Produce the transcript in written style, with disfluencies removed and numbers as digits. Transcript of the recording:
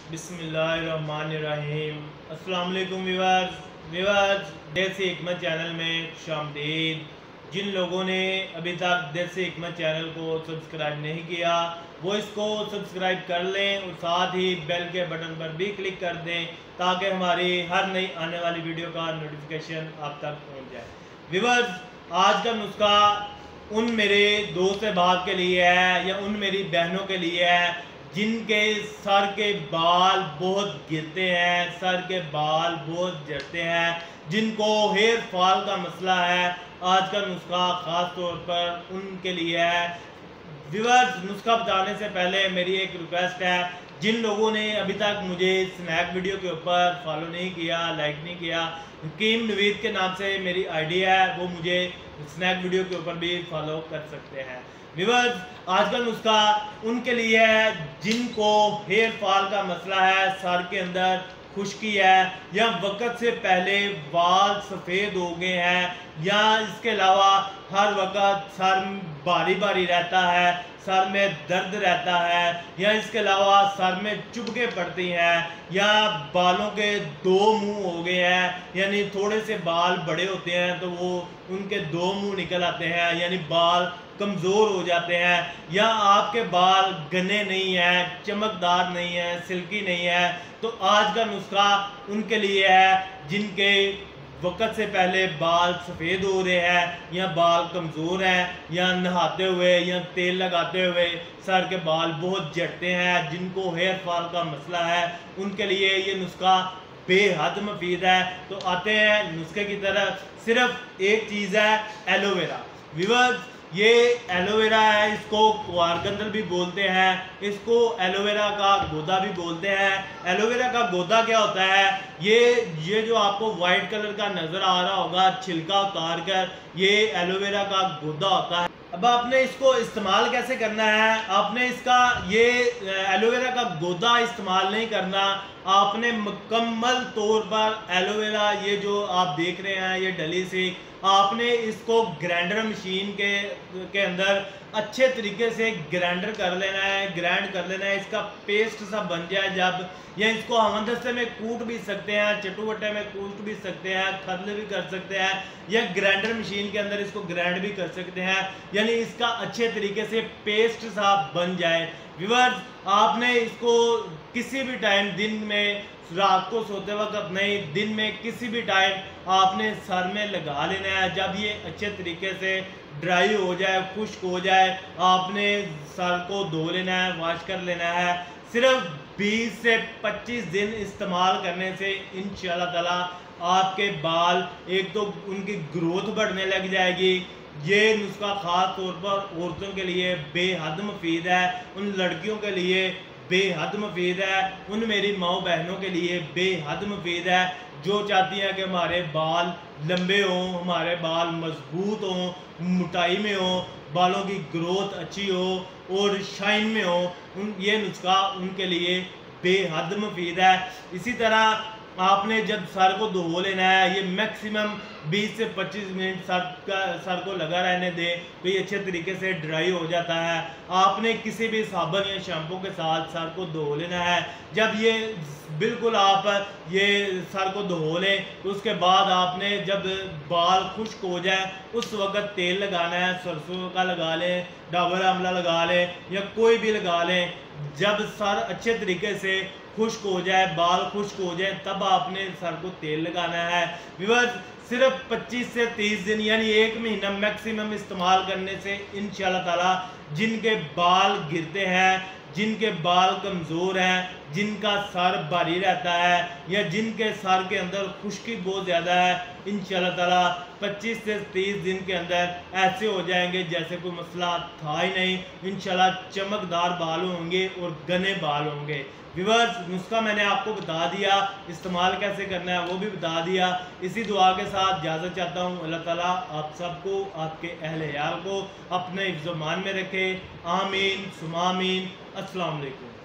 बिस्मिल्लाहिर्रहमानिर्रहीम। अस्सलाम वालेकुम व्यूअर्स, देसी हिकमत चैनल में खुशामदीद। जिन लोगों ने अभी तक देसी हिकमत चैनल को सब्सक्राइब नहीं किया वो इसको सब्सक्राइब कर लें और साथ ही बेल के बटन पर भी क्लिक कर दें ताकि हमारी हर नई आने वाली वीडियो का नोटिफिकेशन आप तक पहुंच जाए। व्यूअर्स, आज का नुस्खा उन मेरे दोस्त अहबाब के लिए है या उन मेरी बहनों के लिए है जिनके सर के बाल बहुत गिरते हैं, सर के बाल बहुत झड़ते हैं, जिनको हेयर फॉल का मसला है। आज का नुस्खा ख़ास तौर पर उनके लिए है। व्यूअर्स, नुस्खा बताने से पहले मेरी एक रिक्वेस्ट है, जिन लोगों ने अभी तक मुझे स्नैक वीडियो के ऊपर फॉलो नहीं किया, लाइक नहीं किया, हकीम नवीद के नाम से मेरी आईडी है, वो मुझे स्नैक वीडियो के ऊपर भी फॉलो कर सकते हैं। व्यूअर्स, आज का नुस्खा उनके लिए है जिनको हेयर फॉल का मसला है, सर के अंदर खुश्की है या वक्त से पहले बाल सफ़ेद हो गए हैं या इसके अलावा हर वक्त सर भारी भारी रहता है, सर में दर्द रहता है या इसके अलावा सर में चुभके पड़ती हैं या बालों के दो मुंह हो गए हैं, यानी थोड़े से बाल बड़े होते हैं तो वो उनके दो मुंह निकल आते हैं, यानी बाल कमज़ोर हो जाते हैं, या आपके बाल घने नहीं हैं, चमकदार नहीं है, सिल्की नहीं है, तो आज का नुस्खा उनके लिए है जिनके वक्त से पहले बाल सफ़ेद हो रहे हैं या बाल कमज़ोर हैं या नहाते हुए या तेल लगाते हुए सर के बाल बहुत झड़ते हैं, जिनको हेयर फॉल का मसला है, उनके लिए ये नुस्खा बेहद मुफीद है। तो आते हैं नुस्खे की तरफ। सिर्फ एक चीज़ है, एलोवेरा। व्यूअर्स, ये एलोवेरा है, इसको क्वारगंदल भी बोलते हैं, इसको एलोवेरा का गोदा भी बोलते हैं। एलोवेरा का गोदा क्या होता है? ये जो आपको वाइट कलर का नज़र आ रहा होगा, छिलका उतार कर, ये एलोवेरा का गोदा होता है। अब आपने इसको इस्तेमाल कैसे करना है? आपने इसका ये एलोवेरा का गोदा इस्तेमाल नहीं करना, आपने मुकम्मल तौर पर एलोवेरा ये जो आप देख रहे हैं ये डली सी, आपने इसको ग्राइंडर मशीन के अंदर अच्छे तरीके से ग्राइंडर कर लेना है, ग्राइंड कर लेना है, इसका पेस्ट सा बन जाए जब, या इसको हमदस्ते में कूट भी सकते हैं, चटुवट्टे में कूट भी सकते हैं, खरले भी कर सकते हैं, या ग्राइंडर मशीन के अंदर इसको ग्राइंड भी कर सकते हैं, यानी इसका अच्छे तरीके से पेस्ट सा बन जाए। व्यूअर्स, आपने इसको किसी भी टाइम, दिन में, रात को सोते वक्त नहीं, दिन में किसी भी टाइम आपने सर में लगा लेना है। जब ये अच्छे तरीके से ड्राई हो जाए, खुश्क हो जाए, आपने सर को धो लेना है, वॉश कर लेना है। सिर्फ 20 से 25 दिन इस्तेमाल करने से इंशाल्लाह ताला आपके बाल, एक तो उनकी ग्रोथ बढ़ने लग जाएगी। ये नुस्खा ख़ास तौर पर औरतों के लिए बेहद मुफीद है, उन लड़कियों के लिए बेहद मुफीद है, उन मेरी माओ बहनों के लिए बेहद मुफीद है जो चाहती हैं कि हमारे बाल लंबे हों, हमारे बाल मजबूत हों, मोटाई में हो, बालों की ग्रोथ अच्छी हो और शाइन में हो। ये नुस्खा उनके लिए बेहद मुफीद है। इसी तरह आपने जब सर को धो लेना है, ये मैक्सिमम 20 से 25 मिनट सर को लगा रहने दें तो ये अच्छे तरीके से ड्राई हो जाता है। आपने किसी भी साबुन या शैम्पू के साथ सर को धो लेना है। जब ये बिल्कुल आप ये सर को धो लें तो उसके बाद आपने जब बाल खुश्क हो जाए उस वक्त तेल लगाना है, सरसों का लगा लें, डाबर आंवला लगा लें या कोई भी लगा लें। जब सर अच्छे तरीके से खुश्क हो जाए, बाल खुश्क हो जाए, तब आपने सर को तेल लगाना है। व्यूअर्स, सिर्फ 25 से 30 दिन यानी 1 महीना मैक्सिमम इस्तेमाल करने से इंशाल्लाह ताला जिनके बाल गिरते हैं, जिनके बाल कमज़ोर हैं, जिनका सर भारी रहता है या जिनके सर के अंदर खुश्की बहुत ज़्यादा है, इंशाल्लाह ताला 25 से 30 दिन के अंदर ऐसे हो जाएंगे जैसे कोई मसला था ही नहीं। इंशाल्लाह चमकदार बाल होंगे और घने बाल होंगे। व्यूअर्स, नुस्खा मैंने आपको बता दिया, इस्तेमाल कैसे करना है वो भी बता दिया। इसी दुआ के साथ इजाज़त चाहता हूँ। अल्लाह ताला आप सबको, आपके अहले यार को अपने हिफ्ज़-ओ-मान में रखे। आमीन सुमा आमीन। अस्सलाम वालेकुम।